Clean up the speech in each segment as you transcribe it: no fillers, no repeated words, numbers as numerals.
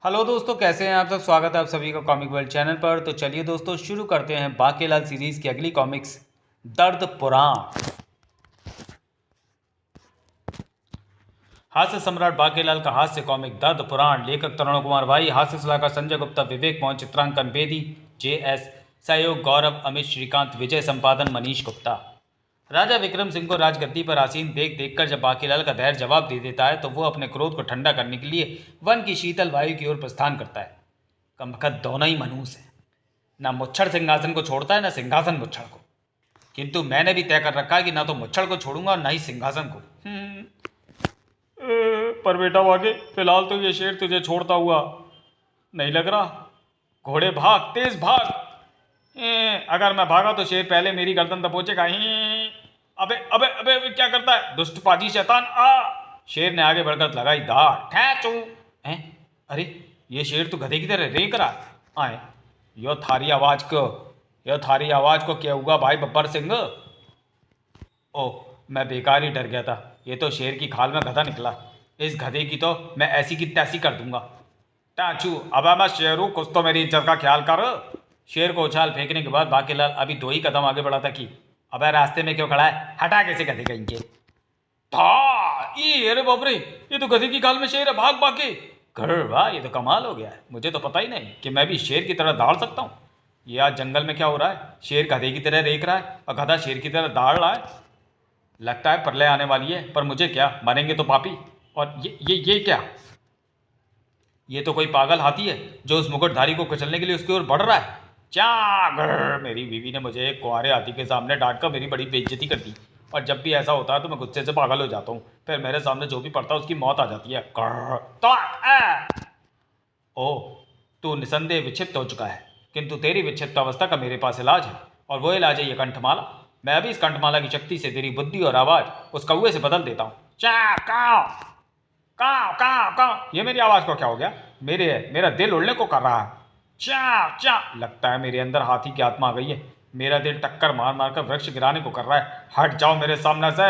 Hello दोस्तों, कैसे हैं आप सब। स्वागत है आप सभी का कॉमिक वर्ल्ड चैनल पर। तो चलिए दोस्तों, शुरू करते हैं बाकेलाल सीरीज की अगली कॉमिक्स, दर्द पुराण। हास्य सम्राट बाकेलाल का हास्य कॉमिक दर्द पुराण। लेखक तरुण कुमार भाई, हास्य सलाहकार संजय गुप्ता, विवेक मोहन, चित्रांकन बेदी JS, सहयोग गौरव, अमित, श्रीकांत, विजय, संपादन मनीष गुप्ता। राजा विक्रम सिंह को राजगद्दी पर आसीन देख देखकर जब बाकेलाल का धैर्य जवाब दे देता है तो वो अपने क्रोध को ठंडा करने के लिए वन की शीतल वायु की ओर प्रस्थान करता है। कमबख्त दोनों ही मनहूस हैं। ना मुच्छड़ सिंहासन को छोड़ता है, ना सिंहासन मुच्छड़ को। किंतु मैंने भी तय कर रखा है कि ना तो मुच्छड़ को छोड़ूंगा और ना ही सिंहासन को। पर बेटा वाके, फिलहाल तो ये शेर तुझे छोड़ता हुआ नहीं लग रहा। घोड़े भाग, तेज भाग। अगर मैं भागा तो शेर पहले मेरी गर्दन दबोचेगा। अबे अबे अबे अबे, क्या करता है दुष्ट पाजी शैतान। शेर ने आगे बढ़कर लगाई दाढ़। ठैचू। अरे, ये शेर तो गधे की तरह रेंक रहा है। आए, यो थारी आवाज को क्या हुआ भाई बब्बर सिंह। ओह, मैं बेकार ही डर गया था। ये तो शेर की खाल में गधा निकला। इस गधे की तो मैं ऐसी की तैसी कर दूंगा। टाचू, अब मैं शेरू, कुछ तो मेरी इज्जत का ख्याल कर। शेर को उछाल फेंकने के बाद बाकेलाल अभी 2 ही कदम आगे बढ़ा था कि अबे रास्ते में क्यों खड़ा है, हटा कैसे गधे कहीं के। था ये, अरे बाप रे, ये तो गधे की खाल में शेर है। भाग बाके। घर वाह, ये तो कमाल हो गया है। मुझे तो पता ही नहीं कि मैं भी शेर की तरह दौड़ सकता हूँ। ये आज जंगल में क्या हो रहा है। शेर गधे की तरह रेख रहा है और गधा शेर की तरह दौड़ रहा है। लगता है प्रलय आने वाली है, पर मुझे क्या, मरेंगे तो पापी। और ये क्या, ये तो कोई पागल हाथी है जो उस मुकुटधारी को कुचलने के लिए उसकी ओर बढ़ रहा है। मेरी बीवी ने मुझे एक कुंवारे हाथी के सामने डांट कर मेरी बड़ी बेइज्जती कर दी। और जब भी ऐसा होता है तो मैं गुस्से से पागल हो जाता हूँ। फिर मेरे सामने जो भी पड़ता है उसकी मौत आ जाती है। ओह, तू निसंदेह विक्षिप्त हो चुका है, किंतु तेरी विक्षिप्त अवस्था का मेरे पास इलाज है। और वो इलाज है ये कंठमाला। मैं अभी इस कंठमाला की शक्ति से तेरी बुद्धि और आवाज उस कौवे से बदल देता हूँ। चा काव काव काव काव। ये मेरी आवाज को क्या हो गया। मेरा दिल उड़ने को कर रहा है। चा चा, लगता है मेरे अंदर हाथी की आत्मा आ गई है। मेरा दिल टक्कर मार मार कर वृक्ष गिराने को कर रहा है। हट जाओ मेरे सामने से।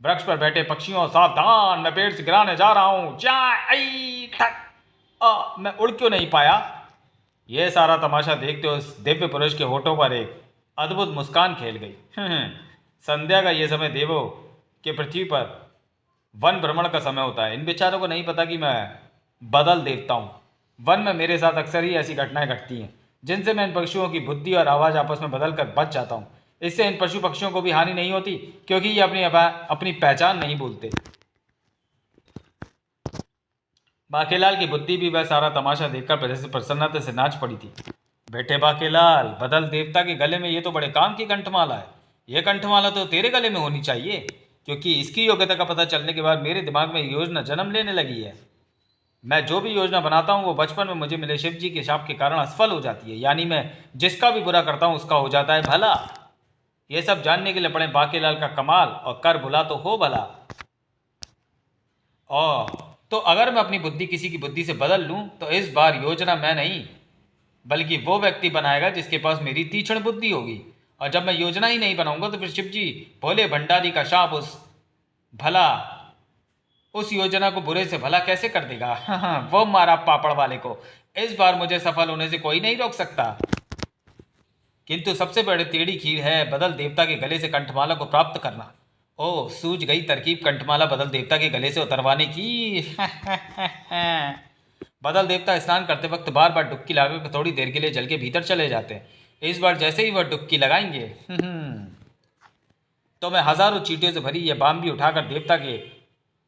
वृक्ष पर बैठे पक्षियों सावधान, मैं पेड़ से गिराने जा रहा हूँ। चा आई ठक। मैं उड़ क्यों नहीं पाया। यह सारा तमाशा देखते उस दिव्य पुरुष के होठों पर एक अद्भुत मुस्कान खेल गई। संध्या का यह समय देवों के पृथ्वी पर वन भ्रमण का समय होता है। इन बेचारों को नहीं पता कि मैं बदल देवता हूँ। वन में मेरे साथ अक्सर ही ऐसी घटनाएं घटती हैं जिनसे मैं इन पक्षियों की बुद्धि और आवाज़ आपस में बदल कर बच जाता हूँ। इससे इन पशु पक्षियों को भी हानि नहीं होती, क्योंकि ये अपनी पहचान नहीं भूलते। बाकेलाल की बुद्धि भी वह सारा तमाशा देखकर प्रसन्नता से नाच पड़ी थी। बेटे बाकेलाल, बदल देवता के गले में ये तो बड़े काम की कंठमाला है। यह कंठमाला तो तेरे गले में होनी चाहिए, क्योंकि इसकी योग्यता का पता चलने के बाद मेरे दिमाग में योजना जन्म लेने लगी है। मैं जो भी योजना बनाता हूँ वो बचपन में मुझे मिले शिव जी के शाप के कारण असफल हो जाती है। यानी मैं जिसका भी बुरा करता हूँ उसका हो जाता है भला। ये सब जानने के लिए पड़े बाकेलाल का कमाल, और कर भुला तो हो भला। और तो अगर मैं अपनी बुद्धि किसी की बुद्धि से बदल लूं तो इस बार योजना मैं नहीं बल्कि वो व्यक्ति बनाएगा जिसके पास मेरी तीक्ष्ण बुद्धि होगी। और जब मैं योजना ही नहीं बनाऊंगा तो फिर शिव जी भोले भंडारी का शाप उस योजना को बुरे से भला कैसे कर देगा। वो मारा पापड़ वाले को। इस बार मुझे सफल होने से कोई नहीं रोक सकता। किंतु सबसे बड़ी टेढ़ी खीर है बदल देवता के गले से कंठमाला को प्राप्त करना। ओह, सूझ गई तरकीब कंठमाला बदल देवता के गले से उतरवाने की। बदल देवता स्नान करते वक्त बार बार डुबकी लगाकर थोड़ी देर के लिए जल के भीतर चले जाते हैं। इस बार जैसे ही वह डुबकी लगाएंगे तो मैं हजारों चींटियों से भरी यह बाम भी उठाकर देवता के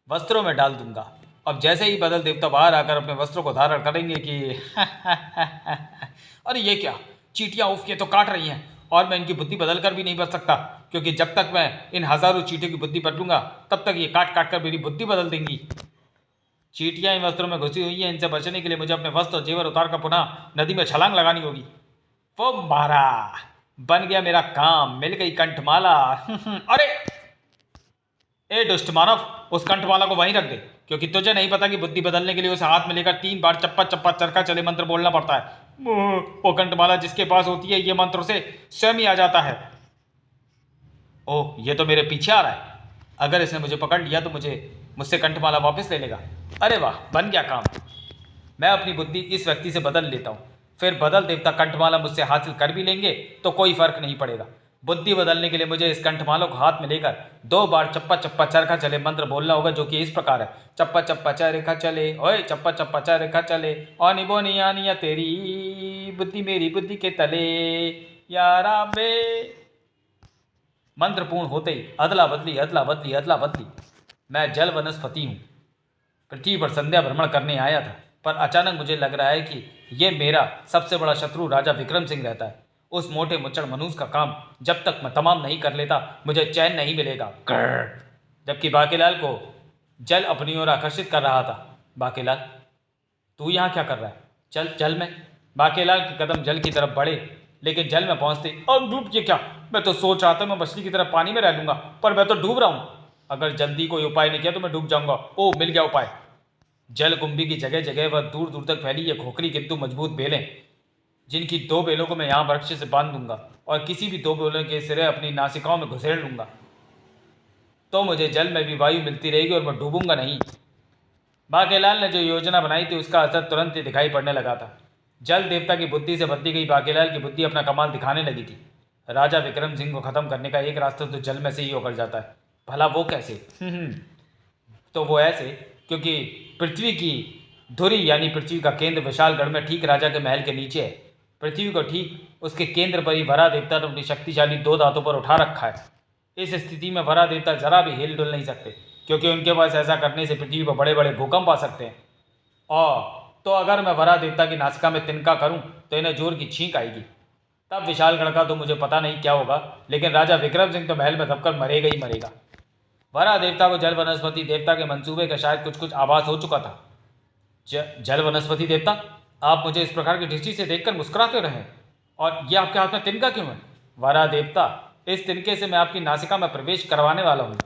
वस्त्रों में डाल दूंगा। अब जैसे ही बदल देवता बाहर आकर अपने वस्त्रों को धारण करेंगे कि अरे ये क्या, चींटियां उफ ये तो काट रही हैं। और मैं इनकी बुद्धि बदल कर भी नहीं बच सकता, क्योंकि जब तक मैं इन हजारों चींटियों की बुद्धि बदलूंगा तब तक ये काट काट कर मेरी बुद्धि बदल देंगी। चींटियां इन वस्त्रों में घुसी हुई हैं। इनसे बचने के लिए मुझे अपने वस्त्र और जेवर उतार कर पुनः नदी में छलांग लगानी होगी। वो मारा, बन गया मेरा काम, मिल गई कंठमाला। अरे ए दुष्ट मानव, उस कंठमाला को वहीं रख दे, क्योंकि तुझे नहीं पता कि बुद्धि बदलने के लिए उसे हाथ में लेकर 3 बार चप्पा चप्पा चरखा चले मंत्र बोलना पड़ता है। वो कंठमाला जिसके पास होती है ये मंत्र से स्वयं ही आ जाता है। ओह, ये तो मेरे पीछे आ रहा है। अगर इसने मुझे पकड़ लिया तो मुझसे कंठमाला वापस ले लेगा। अरे वाह, बन गया काम। मैं अपनी बुद्धि इस व्यक्ति से बदल लेता हूँ, फिर बदल देवता कंठमाला मुझसे हासिल कर भी लेंगे तो कोई फर्क नहीं पड़ेगा। बुद्धि बदलने के लिए मुझे इस कंठमाला को हाथ में लेकर 2 बार चप्पा चप्पा चरखा चले मंत्र बोलना होगा, जो कि इस प्रकार है। चप्पा चप्पा चरखा चले, ओए चप्पा चप्पा चरखा चले, ओनी बोनी आनिया तेरी बुद्धि मेरी बुद्धि के तले यारा बे। मंत्र पूर्ण होते ही अदला बदली अदला बदली अदला बदली। मैं जल वनस्पति हूँ, पृथ्वी पर संध्या भ्रमण करने आया था, पर अचानक मुझे लग रहा है कि ये मेरा सबसे बड़ा शत्रु राजा विक्रम सिंह रहता है। उस मोटे मुच्चड़ मनुष्य का काम जब तक मैं तमाम नहीं कर लेता मुझे चैन नहीं मिलेगा। जबकि बाकीलाल को जल अपनी ओर आकर्षित कर रहा था। बाकीलाल, तू यहाँ क्या कर रहा है? चल जल में। बाकीलाल के कदम जल की तरफ बढ़े, लेकिन जल में पहुंचते और डूब के क्या, मैं तो सोच रहा था मैं मछली की तरफ पानी में रह लूंगा, पर मैं तो डूब रहा हूँ। अगर जल्दी कोई उपाय नहीं किया तो मैं डूब जाऊंगा। ओ, मिल गया उपाय। जल कुंभी की जगह जगह व दूर दूर तक फैली ये खोखली किंतु मजबूत बेलें, जिनकी 2 बेलों को मैं यहाँ वृक्ष से बांध दूंगा और किसी भी 2 बेलों के सिरे अपनी नासिकाओं में घुसेड़ लूंगा, तो मुझे जल में भी वायु मिलती रहेगी और मैं डूबूंगा नहीं। बाकीलाल ने जो योजना बनाई थी उसका असर तुरंत ही दिखाई पड़ने लगा था। जल देवता की बुद्धि से बदली गई बाकीलाल की बुद्धि अपना कमाल दिखाने लगी थी। राजा विक्रम सिंह को खत्म करने का एक रास्ता तो जल में से ही होकर जाता है। भला वो कैसे? तो वो ऐसे, क्योंकि पृथ्वी की धुरी यानी पृथ्वी का केंद्र विशालगढ़ में ठीक राजा के महल के नीचे है। पृथ्वी को ठीक उसके केंद्र पर ही वरा देवता ने अपनी शक्तिशाली 2 दांतों पर उठा रखा है। इस स्थिति में वरा देवता जरा भी हिल डुल नहीं सकते, क्योंकि उनके पास ऐसा करने से पृथ्वी पर बड़े बड़े भूकंप आ सकते हैं। और तो अगर मैं वरा देवता की नासिका में तिनका करूं तो इन्हें जोर की छींक आएगी। तब विशालगढ़ का तो मुझे पता नहीं क्या होगा, लेकिन राजा विक्रम सिंह तो महल में दबकर मरेगा ही मरेगा। वरा देवता को जल वनस्पति देवता के मंसूबे का शायद कुछ कुछ आभास हो चुका था। जल वनस्पति देवता, आप मुझे इस प्रकार की दृष्टि से देखकर मुस्कुराते रहे, और ये आपके हाथ में तिनका क्यों है? वरा देवता, इस तिनके से मैं आपकी नासिका में प्रवेश करवाने वाला हूँ।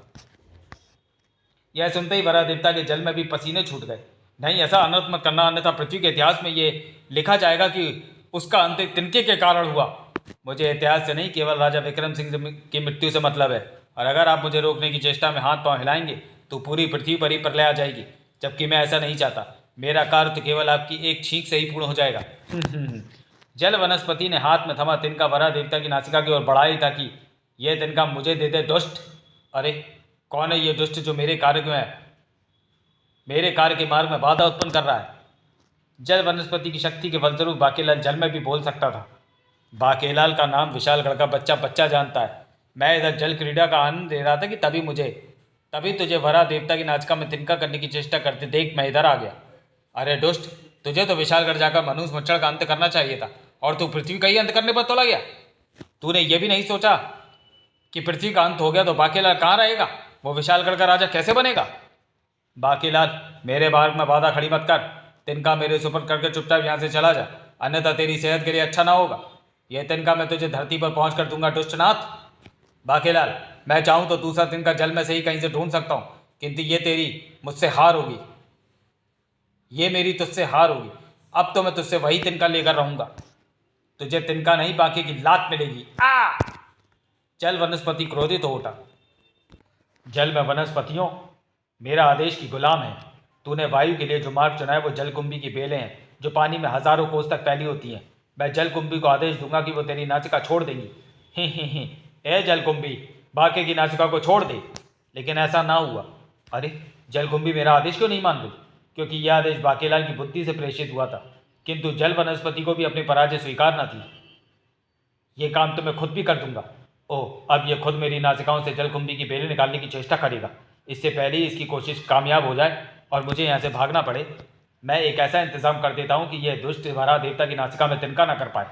यह सुनते ही वरा देवता के जल में भी पसीने छूट गए। नहीं, ऐसा अनर्थ मत करना, अन्यथा पृथ्वी के इतिहास में ये लिखा जाएगा कि उसका अंत तिनके के कारण हुआ। मुझे इतिहास से नहीं, केवल राजा विक्रम सिंह की मृत्यु से मतलब है, और अगर आप मुझे रोकने की चेष्टा में हाथ पांव हिलाएंगे तो पूरी पृथ्वी पर ही प्रलय आ जाएगी, जबकि मैं ऐसा नहीं चाहता। मेरा कार्य तो केवल आपकी एक छींक से ही पूर्ण हो जाएगा। जल वनस्पति ने हाथ में थमा तिनका वरा देवता की नासिका की ओर बढ़ाई ताकि यह तिनका मुझे दे दे। दुष्ट! अरे कौन है ये दुष्ट जो मेरे कार्य में मेरे कार्य के मार्ग में बाधा उत्पन्न कर रहा है? जल वनस्पति की शक्ति के फलस्वरूप बाकीलाल जल में भी बोल सकता था। बाकीलाल का नाम विशालगढ़ का बच्चा बच्चा जानता है। मैं इधर जल क्रीड़ा का आनंद ले रहा था कि तभी तुझे वरा देवता की नाचिका में तिनका करने की चेष्टा करते देख मैं इधर आ गया। अरे दुष्ट, तुझे तो विशालगढ़ जाकर मनुष्य मुच्चड़ का अंत करना चाहिए था, और तू पृथ्वी का ही अंत करने पर तोला गया। तूने ये भी नहीं सोचा कि पृथ्वी का अंत हो गया तो बाकीलाल कहाँ रहेगा? वो विशालगढ़ का राजा कैसे बनेगा? बाकीलाल, मेरे मार्ग में बाधा खड़ी मत कर। तिनका मेरे सुपुर्द करके चुपचाप यहाँ से चला जा, अन्यथा तेरी सेहत के लिए अच्छा ना होगा। यह तिनका मैं तुझे धरती पर पहुँच कर दूंगा दुष्टनाथ। बाकीलाल, मैं चाहूँ तो दूसरा तिनका जल में से ही कहीं से ढूंढ सकता हूँ, किंतु ये तेरी मुझसे हार होगी। ये मेरी तुझसे हार होगी। अब तो मैं तुझसे वही तिनका लेकर रहूँगा। तुझे तिनका नहीं, बाकी की लात मिलेगी। आ! जल वनस्पति क्रोधित हो उठा। जल में वनस्पतियों, मेरा आदेश की गुलाम है। तूने वायु के लिए जो मार्ग चुना है वो जलकुंभी की बेलें हैं, जो पानी में हजारों कोस तक फैली होती हैं। मैं जलकुंभी को आदेश दूंगा कि वो तेरी नासिका छोड़ देंगी। ही ए जलकुंभी, बाकी की नासिका को छोड़ दे। लेकिन ऐसा ना हुआ। अरे जलकुंभी मेरा आदेश क्यों नहीं मान रही? क्योंकि यह आदेश बाकीलाल की बुद्धि से प्रेषित हुआ था, किंतु जल वनस्पति को भी अपनी पराजय स्वीकार न थी। ये काम तो मैं खुद भी कर दूंगा। ओह, अब यह खुद मेरी नासिकाओं से जलकुंभी की बेलें निकालने की चेष्टा करेगा। इससे पहले ही इसकी कोशिश कामयाब हो जाए और मुझे यहाँ से भागना पड़े, मैं एक ऐसा इंतजाम कर देता हूँ कि यह दुष्ट वरा देवता की नासिका में तिनका न कर पाए।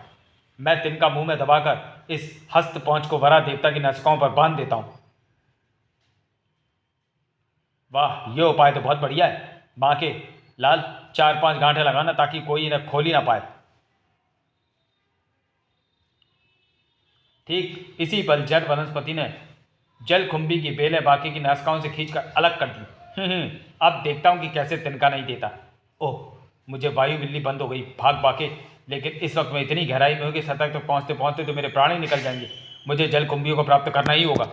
मैं तिनका मुंह में दबाकर इस हस्त पहुँच को वरा देवता की नासिकाओं पर बांध देता हूँ। वाह, ये उपाय तो बहुत बढ़िया है। बाके लाल, 4-5 गांठें लगाना ताकि कोई इन्हें खोल ही ना पाए। ठीक इसी पल जल वनस्पति ने जलकुंभी की बेलें बाकी की नासिकाओं से खींचकर अलग कर दी। अब देखता हूँ कि कैसे तिनका नहीं देता। ओह, मुझे वायु मिलनी बंद हो गई। भाग बाके, लेकिन इस वक्त मैं इतनी गहराई में हूँ कि सतह तक पहुँचते पहुँचते तो मेरे प्राण ही निकल जाएंगे। मुझे जलकुंभियों को प्राप्त करना ही होगा।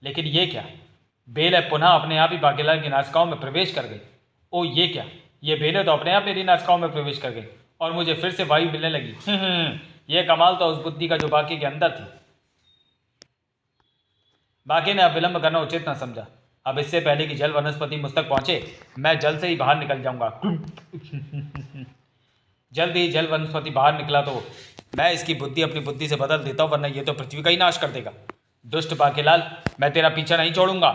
लेकिन ये क्या? बेलें पुनः अपने आप ही बाकीलाल की नासिकाओं में प्रवेश कर गई। ओ ये क्या? ये बेलें तो अपने आप मेरी नासिकाओं में प्रवेश कर गई और मुझे फिर से वायु मिलने लगी। ये कमाल तो उस बुद्धि का जो बाकी के अंदर थी। बाकी ने अब विलंब करना उचित न समझा। अब इससे पहले कि जल वनस्पति मुझ तक पहुंचे, मैं जल से ही बाहर निकल जाऊंगा। जल्द ही जल वनस्पति बाहर निकला तो मैं इसकी बुद्धि अपनी बुद्धि से बदल देता हूँ, वरना ये तो पृथ्वी का ही नाश कर देगा। दुष्ट बाकेलाल, मैं तेरा पीछा नहीं छोड़ूंगा।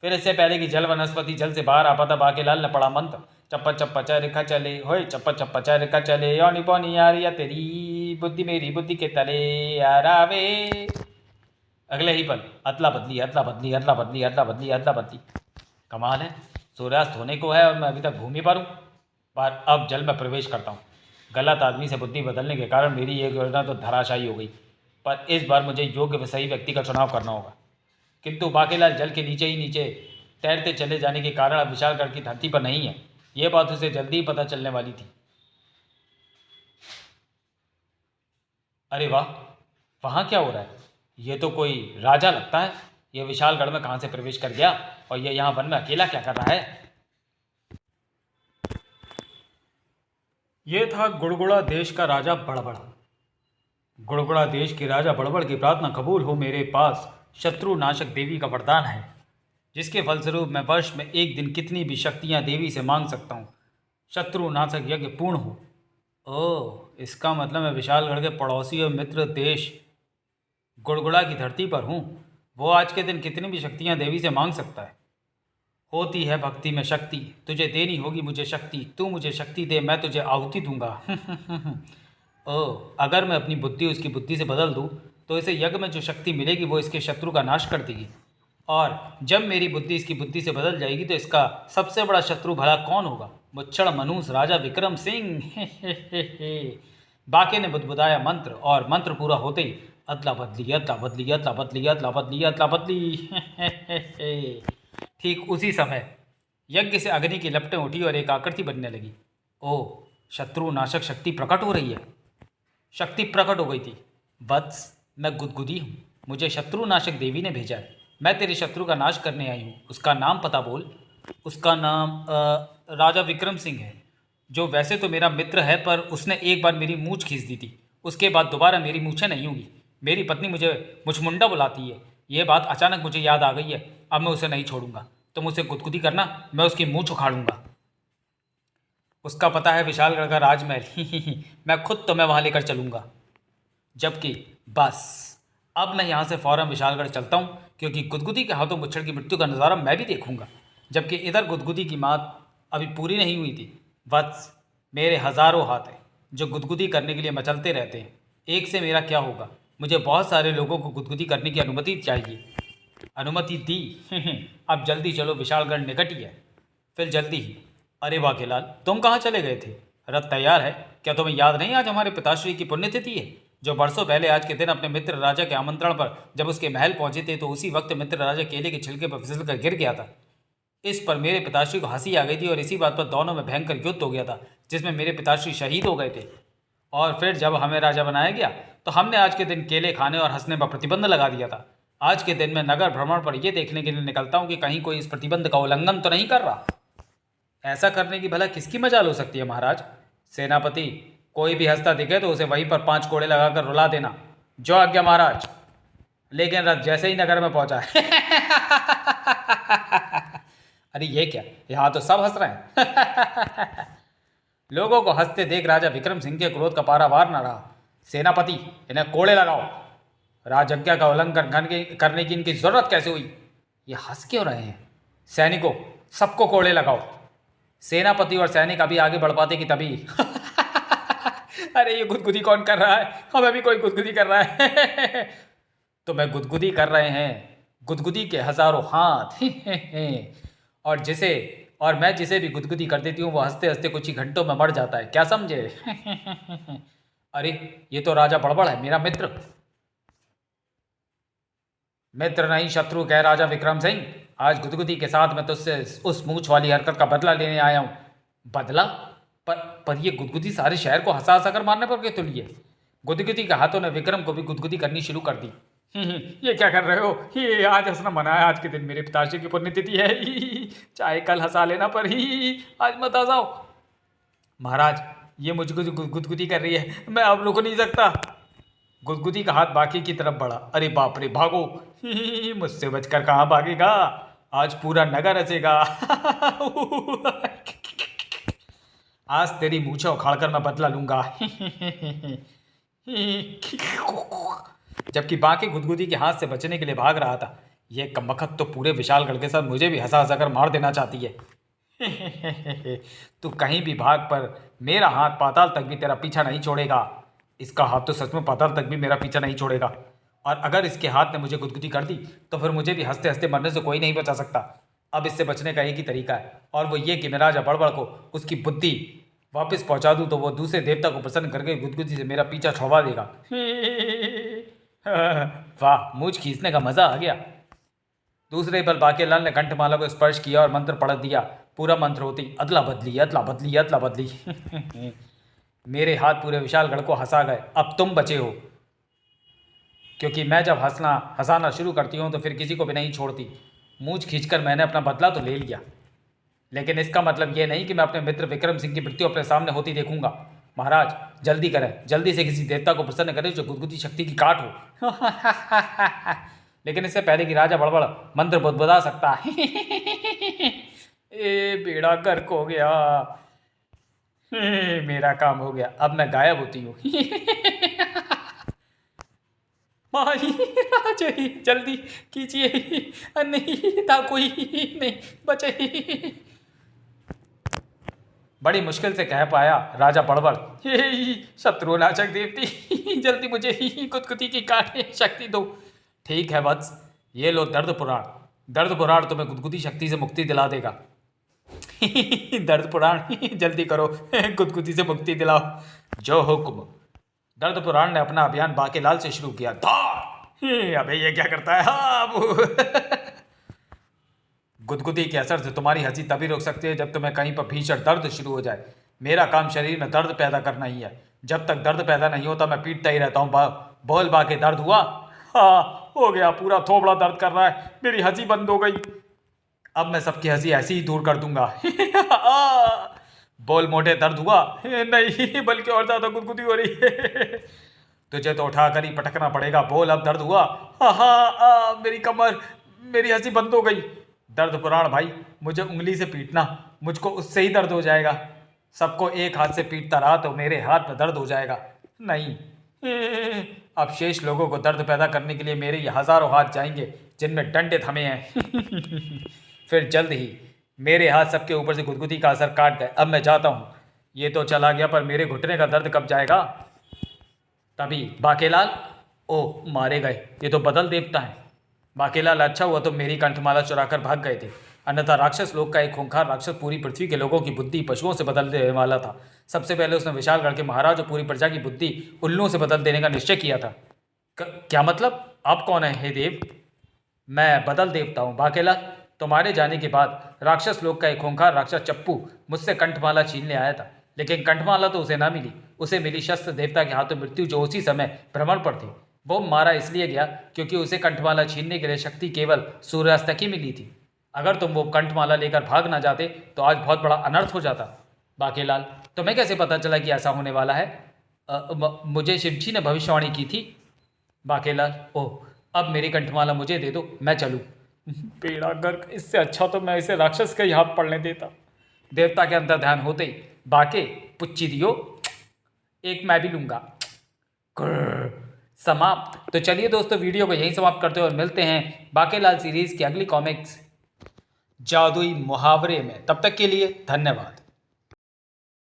फिर इससे पहले कि जल वनस्पति जल से बाहर आ पाता, बाकेलाल ने पड़ा मंत्र, चप्पा चप्पा चरिखा चले, होए चप्पा चप्पा चरिखा चले, योनी पोनी यारिया तेरी बुद्धि मेरी बुद्धि के तले यारावे। अगले ही पल अदला बदली अदला बदली अदला बदली अदला बदली अदला बदली। कमाल है, सूर्यास्त होने को है और मैं अभी तक भूमि पर हूँ, पर अब जल में प्रवेश करता हूँ। गलत आदमी से बुद्धि बदलने के कारण मेरी ये योजना तो धराशायी हो गई, पर इस बार मुझे योग्य व सही व्यक्ति का चुनाव करना होगा। किंतु बाकेलाल जल के नीचे ही नीचे तैरते चले जाने के कारण अब विशालगढ़ की धरती पर नहीं है। ये बात उसे जल्दी ही पता चलने वाली थी। अरे वाह, वहाँ क्या हो रहा है? ये तो कोई राजा लगता है। ये विशालगढ़ में कहाँ से प्रवेश कर गया और ये यहाँ वन में अकेला क्या कर रहा है? ये था गुड़गुड़ा देश का राजा बड़बड़। गुड़गुड़ा देश के राजा बड़बड़ की प्रार्थना कबूल हो। मेरे पास शत्रु नाशक देवी का वरदान है, जिसके फलस्वरूप मैं वर्ष में एक दिन कितनी भी शक्तियाँ देवी से मांग सकता हूँ। शत्रु नाशक यज्ञ पूर्ण हो। ओह, इसका मतलब मैं विशालगढ़ के पड़ोसी और मित्र देश गुड़गुड़ा की धरती पर हूँ। वो आज के दिन कितनी भी शक्तियाँ देवी से मांग सकता है। होती है भक्ति में शक्ति, तुझे देनी होगी मुझे शक्ति, तू मुझे शक्ति दे, मैं तुझे आहुति दूंगा। ओह, अगर मैं अपनी बुद्धि उसकी बुद्धि से बदल दूँ तो इसे यज्ञ में जो शक्ति मिलेगी वो इसके शत्रु का नाश कर देगी, और जब मेरी बुद्धि इसकी बुद्धि से बदल जाएगी तो इसका सबसे बड़ा शत्रु भला कौन होगा? मुच्छड़ मनूस राजा विक्रम सिंह। बाके ने बुदबुदाया मंत्र, और मंत्र पूरा होते ही अदला बदली अदला बदली अदला बदली अदला बदली अदला बदली। ठीक उसी समय यज्ञ से अग्नि की लपटें उठी और एक आकृति बनने लगी। ओह, शत्रु नाशक शक्ति प्रकट हो रही है। शक्ति प्रकट हो गई थी। वत्स, मैं गुदगुदी हूँ, मुझे शत्रु नाशक देवी ने भेजा है। मैं तेरे शत्रु का नाश करने आई हूँ। उसका नाम पता बोल। उसका नाम राजा विक्रम सिंह है, जो वैसे तो मेरा मित्र है, पर उसने एक बार मेरी मूछ खींच दी थी। उसके बाद दोबारा मेरी मूछें नहीं होंगी। मेरी पत्नी मुझे मुछमुंडा बुलाती है। ये बात अचानक मुझे याद आ गई है। अब मैं उसे नहीं छोड़ूंगा। तुम उसे गुदगुदी करना, मैं उसकी मूछ उखाड़ूंगा। उसका पता है विशालगढ़ का राजमहल। मैं खुद तुम्हें वहाँ लेकर चलूँगा। जबकि बस अब मैं यहाँ से फ़ौरन विशालगढ़ चलता हूँ, क्योंकि गुदगुदी के हाथों मुच्छड़ की मृत्यु का नज़ारा मैं भी देखूंगा। जबकि इधर गुदगुदी की मात अभी पूरी नहीं हुई थी। वत्स, मेरे हज़ारों हाथ हैं जो गुदगुदी करने के लिए मचलते रहते हैं। एक से मेरा क्या होगा? मुझे बहुत सारे लोगों को गुदगुदी करने की अनुमति चाहिए। अनुमति दी। अब जल्दी चलो, विशालगढ़ निकट ही है। फिर जल्दी ही। अरे वाकेलाल, तुम कहाँ चले गए थे? रथ तैयार है। क्या तुम्हें याद नहीं आज हमारे पिताश्री की पुण्यतिथि है, जो बरसों पहले आज के दिन अपने मित्र राजा के आमंत्रण पर जब उसके महल पहुंचे थे तो उसी वक्त मित्र राजा केले के छिलके पर फिसल कर गिर गया था। इस पर मेरे पिताश्री को हंसी आ गई थी और इसी बात पर दोनों में भयंकर युद्ध हो गया था, जिसमें मेरे पिताश्री शहीद हो गए थे। और फिर जब हमें राजा बनाया गया तो हमने आज के दिन केले खाने और हंसने पर प्रतिबंध लगा दिया था। आज के दिन मैं नगर भ्रमण पर यह देखने के लिए निकलता हूँ कि कहीं कोई इस प्रतिबंध का उल्लंघन तो नहीं कर रहा। ऐसा करने की भला किसकी मजाल हो सकती है महाराज? सेनापति, कोई भी हंसता दिखे तो उसे वहीं पर 5 कोड़े लगाकर रुला देना। जो आज्ञा महाराज। लेकिन रथ जैसे ही नगर में पहुंचा अरे ये क्या, यहाँ तो सब हंस रहे हैं। लोगों को हंसते देख राजा विक्रम सिंह के क्रोध का पारावार न रहा। सेनापति, इन्हें कोड़े लगाओ। राजज्ञा का उल्लंघन करने की इनकी जरूरत कैसे हुई? ये हंस क्यों रहे हैं? सैनिकों, सबको कोड़े लगाओ। सेनापति और सैनिक अभी आगे बढ़ पाते कि तभी अरे ये गुदगुदी कौन कर रहा है? हमें भी कोई गुदगुदी कर रहा है। तो मैं गुदगुदी कर रहे हैं, गुदगुदी के हजारों हाथ। और मैं जिसे भी गुदगुदी कर देती हूँ वो हंसते हंसते कुछ ही घंटों में मर जाता है। क्या समझे? अरे ये तो राजा बड़बड़ है, मेरा मित्र। मित्र नहीं शत्रु, कह राजा विक्रम सिंह। आज गुदगुदी के साथ मैं तुझसे उस मूछ वाली हरकत का बदला लेने आया हूँ। बदला? पर ये गुदगुदी सारे शहर को हंसा हंसा कर मारने पर क्यों तुली है? गुदगुदी के हाथों ने विक्रम को भी गुदगुदी करनी शुरू कर दी। ये क्या कर रहे हो? ये आज हंसना मना है, आज के दिन मेरे पिताश्री की पुण्यतिथि है। चाहे कल हंसा लेना, पर आज मत हंसाओ। महाराज, ये मुझको जो गुदगुदी कर रही है, मैं अब रुक नहीं सकता। गुदगुदी का हाथ बाकी की तरफ बढ़ा। अरे बाप रे, भागो। मुझसे बचकर कहाँ भागेगा, आज पूरा नगर हंसेगा। आज तेरी मूछें उखाड़कर मैं बदला लूंगा। जबकि बाकी गुदगुदी के हाथ से बचने के लिए भाग रहा था, यह कमबख्त तो पूरे विशालगढ़ के साथ मुझे भी हंसा हंसा कर मार देना चाहती है। तू कहीं भी भाग, पर मेरा हाथ पाताल तक भी तेरा पीछा नहीं छोड़ेगा। इसका हाथ तो सच में पाताल तक भी मेरा पीछा नहीं छोड़ेगा, और अगर इसके हाथ ने मुझे गुदगुदी कर दी तो फिर मुझे भी हंसते हंसते मरने से कोई नहीं बचा सकता। अब इससे बचने का एक ही तरीका है, और वो ये कि मैं राजा बड़बड़ को उसकी बुद्धि वापस पहुंचा दूं, तो वो दूसरे देवता को प्रसन्न करके गुदगुदी से मेरा पीछा छुड़वा देगा। वाह, मूछ खींचने का मजा आ गया। दूसरे पल बाकेलाल ने कंठमाला को स्पर्श किया और मंत्र पढ़ दिया। पूरा मंत्र होती अदला बदली अदला बदली अदला बदली। मेरे हाथ पूरे विशालगढ़ को हंसा गए। अब तुम बचे हो, क्योंकि मैं जब हंसाना शुरू करती हूँ तो फिर किसी को भी नहीं छोड़ती। मूछ खींचकर मैंने अपना बदला तो ले लिया, लेकिन इसका मतलब ये नहीं कि मैं अपने मित्र विक्रम सिंह की मृत्यु अपने सामने होती देखूंगा। महाराज, जल्दी करें, जल्दी से किसी देवता को प्रसन्न करें जो गुदगुदी शक्ति की काट हो। लेकिन इससे पहले कि राजा बड़बड़ मंत्र बुदबुदा सकता है। ए बेड़ा गर्क हो गया, मेरा काम हो गया, अब मैं गायब होती हूँ। जल्दी कीजिए, नहीं था कोई नहीं बचे। बड़ी मुश्किल से कह पाया राजा बड़बड़, शत्रुनाशक देवती, जल्दी मुझे गुदगुदी की काटने शक्ति दो। ठीक है वत्स, ये लो दर्द पुराण। दर्द पुराण तुम्हें गुदगुदी शक्ति से मुक्ति दिला देगा। दर्द पुराण, जल्दी करो, गुदगुदी से मुक्ति दिलाओ। जो हुक्म। दर्द पुराण ने अपना अभियान बाकेलाल से शुरू किया। अबे ये क्या करता है? हाँ, गुदगुदी के असर से तुम्हारी हंसी तभी रुक सकती है जब तुम्हें कहीं पर भीषण दर्द शुरू हो जाए। मेरा काम शरीर में दर्द पैदा करना ही है। जब तक दर्द पैदा नहीं होता मैं पीटता ही रहता हूँ। बोल बाके, दर्द हुआ? हाँ, हो गया, पूरा थोबड़ा दर्द कर रहा है, मेरी हंसी बंद हो गई। अब मैं सबकी हंसी ऐसी ही दूर कर दूंगा। बोल मोटे, दर्द हुआ? नहीं, बल्कि और ज़्यादा गुदगुदी हो रही है। तुझे तो उठाकर ही पटकना पड़ेगा। बोल, अब दर्द हुआ? हाँ, मेरी कमर, मेरी हंसी बंद हो गई। दर्द पुराण भाई, मुझे उंगली से पीटना, मुझको उससे ही दर्द हो जाएगा। सबको एक हाथ से पीटता रहा तो मेरे हाथ में दर्द हो जाएगा। नहीं, अब शेष लोगों को दर्द पैदा करने के लिए मेरे ये हज़ारों हाथ जाएंगे जिनमें डंडे थमे हैं। फिर जल्द ही मेरे हाथ सबके ऊपर से गुदगुदी का असर काट गए। अब मैं जाता हूँ। ये तो चला गया, पर मेरे घुटने का दर्द कब जाएगा? तभी बाकेलाल, ओ मारे गए, ये तो बदल देवता है। बाकेलाल, अच्छा हुआ तो मेरी कंठमाला चुराकर भाग गए थे, अन्यथा राक्षस लोक का एक खूंखार राक्षस पूरी पृथ्वी के लोगों की बुद्धि पशुओं से बदल देने वाला था। सबसे पहले उसने विशालगढ़ के महाराज और पूरी प्रजा की बुद्धि उल्लुओं से बदल देने का निश्चय किया था। क्या मतलब? आप कौन है हे देव? मैं बदल देवता हूँ बाकेलाल। तुम्हारे जाने के बाद राक्षस लोक का एक खूंखार राक्षस चप्पू मुझसे कंठमाला छीनने आया था, लेकिन कंठमाला तो उसे ना मिली। उसे मिली शस्त्र देवता के हाथों मृत्यु, जो उसी समय भ्रमण पर थी। वो मारा इसलिए गया क्योंकि उसे कंठमाला छीनने के लिए शक्ति केवल सूर्यास्त तक ही मिली थी। अगर तुम वो कंठमाला लेकर भाग ना जाते तो आज बहुत बड़ा अनर्थ हो जाता। बाकेलाल, तुम्हें कैसे पता चला कि ऐसा होने वाला है? मुझे शिवजी ने भविष्यवाणी की थी। बाकेलाल, ओह, अब मेरी कंठमाला मुझे दे दो, मैं चलूँ। बेड़ा गर्क, इससे अच्छा तो मैं इसे राक्षस के ही हाथ पड़ने देता। देवता के अंदर ध्यान होते ही, बाके पुच्ची दियो, एक मैं भी लूँगा। समाप्त। तो चलिए दोस्तों, वीडियो को यहीं समाप्त करते हैं और मिलते हैं बाकेलाल सीरीज़ की अगली कॉमिक्स जादुई मुहावरे में। तब तक के लिए धन्यवाद।